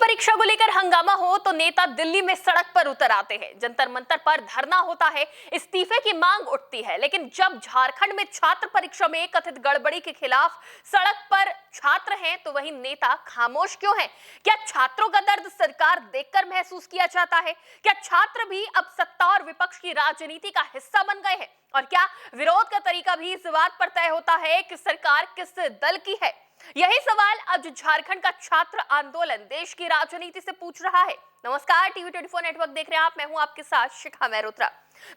परीक्षा को लेकर हंगामा हो तो नेता दिल्ली में सड़क पर उतर आते हैं। जंतर मंतर पर धरना होता है, इस्तीफे की मांग उठती है। लेकिन जब झारखंड में छात्र परीक्षा में कथित गड़बड़ी के खिलाफ सड़क पर छात्र हैं तो वही नेता खामोश क्यों हैं? क्या छात्रों का दर्द सरकार देखकर महसूस किया जाता है? क्या छात्र भी अब सत्ता और विपक्ष की राजनीति का हिस्सा बन गए हैं? और क्या विरोध का तरीका भी इस बात पर तय होता है कि सरकार किस दल की है? यही सवाल आज झारखंड का छात्र आंदोलन देश की राजनीति से पूछ रहा है। नमस्कार, टीवी 24 नेटवर्क देख रहे हैं आप। मैं हूं आपके साथ शिखा मेहरोत्रा।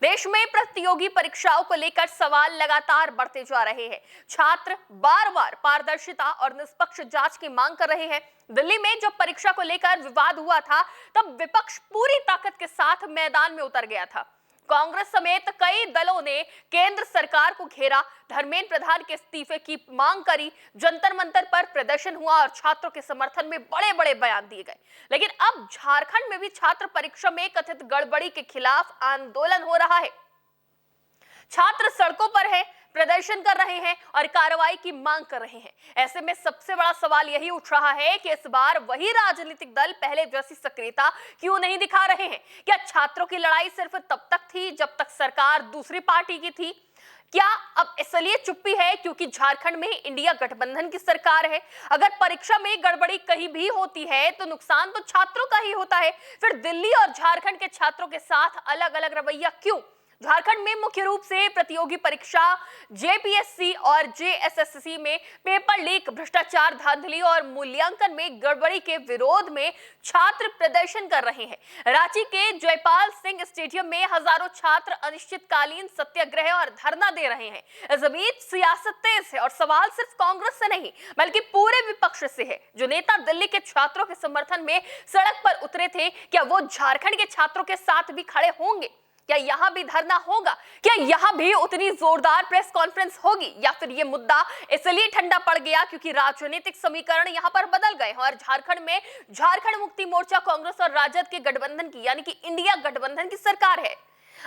देश में प्रतियोगी परीक्षाओं को लेकर सवाल लगातार बढ़ते जा रहे हैं। छात्र बार-बार पारदर्शिता और निष्पक्ष जांच की मांग कर रहे हैं। दिल्ली में जब परीक्षा को लेकर विवाद हुआ था, तब विपक्ष पूरी ताकत के साथ मैदान में उतर गया था। कांग्रेस समेत कई दलों ने केंद्र सरकार को घेरा, धर्मेंद्र प्रधान के इस्तीफे की मांग करी, जंतर मंतर पर प्रदर्शन हुआ और छात्रों के समर्थन में बड़े बड़े बयान दिए गए। लेकिन अब झारखंड में भी छात्र परीक्षा में कथित गड़बड़ी के खिलाफ आंदोलन हो रहा है। छात्र सड़कों पर है, प्रदर्शन कर रहे हैं और कार्रवाई की मांग कर रहे हैं। ऐसे में सबसे बड़ा सवाल यही उठ रहा है कि इस बार वही राजनीतिक दल पहले जैसी सक्रियता क्यों नहीं दिखा रहे हैं? क्या छात्रों की लड़ाई सिर्फ तब तक थी जब तक सरकार दूसरी पार्टी की थी? क्या अब इसलिए चुप्पी है क्योंकि झारखंड में इंडिया गठबंधन की सरकार है? अगर परीक्षा में गड़बड़ी कहीं भी होती है तो नुकसान तो छात्रों का ही होता है। फिर दिल्ली और झारखंड के छात्रों के साथ अलग अलग रवैया क्यों? झारखंड में मुख्य रूप से प्रतियोगी परीक्षा जेपीएससी और जेएसएससी में पेपर लीक, भ्रष्टाचार, धांधली और मूल्यांकन में गड़बड़ी के विरोध में छात्र प्रदर्शन कर रहे हैं। रांची के जयपाल सिंह स्टेडियम में हजारों छात्र अनिश्चितकालीन सत्याग्रह और धरना दे रहे हैं। इस बीच सियासत तेज है और सवाल सिर्फ कांग्रेस से नहीं बल्कि पूरे विपक्ष से है। जो नेता दिल्ली के छात्रों के समर्थन में सड़क पर उतरे थे, क्या वो झारखंड के छात्रों के साथ भी खड़े होंगे? क्या यहां भी धरना होगा? क्या यहां भी उतनी जोरदार प्रेस कॉन्फ्रेंस होगी? या फिर यह मुद्दा इसलिए ठंडा पड़ गया क्योंकि राजनीतिक समीकरण यहां पर बदल गए हैं और झारखंड में झारखंड मुक्ति मोर्चा, कांग्रेस और राजद के गठबंधन की यानी कि इंडिया गठबंधन की सरकार है।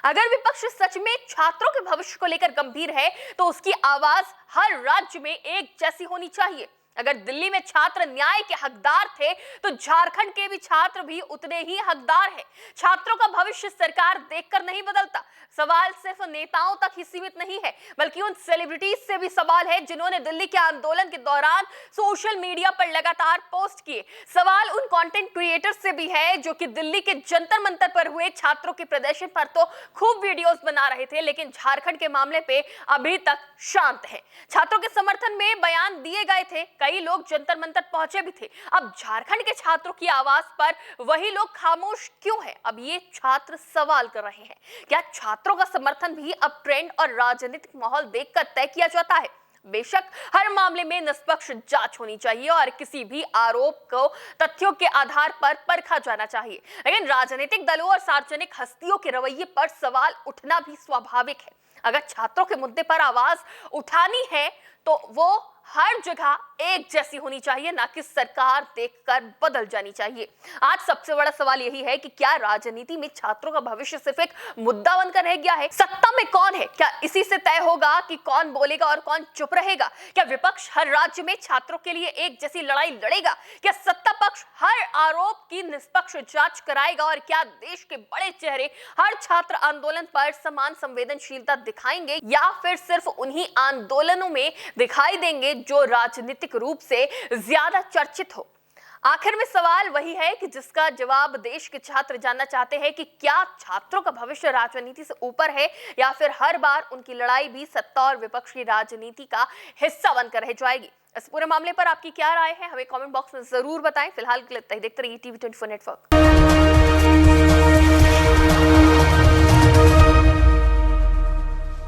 अगर विपक्ष सच में छात्रों के भविष्य को लेकर गंभीर है तो उसकी आवाज हर राज्य में एक जैसी होनी चाहिए। अगर दिल्ली में छात्र न्याय के हकदार थे तो झारखंड के भी छात्र भी उतने ही हकदार हैं। छात्रों का भविष्य सरकार देखकर नहीं बदलता। सवाल सिर्फ नेताओं तक ही सीमित नहीं है बल्कि उन सेलिब्रिटीज से भी सवाल है जिन्होंने दिल्ली के आंदोलन के दौरान सोशल मीडिया पर लगातार पोस्ट किए। सवाल उन कंटेंट क्रिएटर्स से भी है जो कि दिल्ली के जंतर मंतर पर हुए छात्रों के प्रदर्शन पर तो खूब वीडियोस बना रहे थे, लेकिन झारखंड के मामले पे अभी तक शांत है। छात्रों के समर्थन में बयान दिए गए थे, कई लोग जंतर मंतर पहुंचे भी थे। अब झारखंड के छात्रों की आवाज पर वही लोग खामोश क्यों हैं? अब ये छात्र सवाल कर रहे हैं। क्या छात्रों का समर्थन भी अब ट्रेंड और राजनीतिक माहौल देखकर तय किया जाता है? बेशक हर मामले में निष्पक्ष जांच होनी चाहिए और किसी भी आरोप को तथ्यों के आधार पर परखा जाना चाहिए, लेकिन राजनीतिक दलों और सार्वजनिक हस्तियों के रवैये पर सवाल उठना भी स्वाभाविक है। अगर छात्रों के मुद्दे पर आवाज उठानी है तो वो हर जगह एक जैसी होनी चाहिए, ना कि सरकार देखकर बदल जानी चाहिए। आज सबसे बड़ा सवाल यही है कि क्या राजनीति में छात्रों का भविष्य सिर्फ एक मुद्दा बनकर रह गया है? सत्ता में कौन है, क्या इसी से तय होगा कि कौन बोलेगा और कौन चुप रहेगा? क्या विपक्ष हर राज्य में छात्रों के लिए एक जैसी लड़ाई लड़ेगा? क्या सत्ता पक्ष हर आरोप की निष्पक्ष जांच कराएगा? और क्या देश के बड़े चेहरे हर छात्र आंदोलन पर समान संवेदनशीलता दिखाएंगे या फिर सिर्फ उन्हीं आंदोलनों में दिखाई देंगे जो राजनीतिक रूप से ज्यादा चर्चित हो? आखिर में सवाल वही है कि जिसका जवाब देश के छात्र जानना चाहते हैं कि क्या छात्रों का भविष्य राजनीति से ऊपर है या फिर हर बार उनकी लड़ाई भी सत्ता और विपक्ष की राजनीति का हिस्सा बनकर रह जाएगी। इस पूरे मामले पर आपकी क्या राय है, हमें कमेंट बॉक्स में जरूर बताएं। फिलहाल के लिए देखते रहिए टीवी 24 नेटवर्क।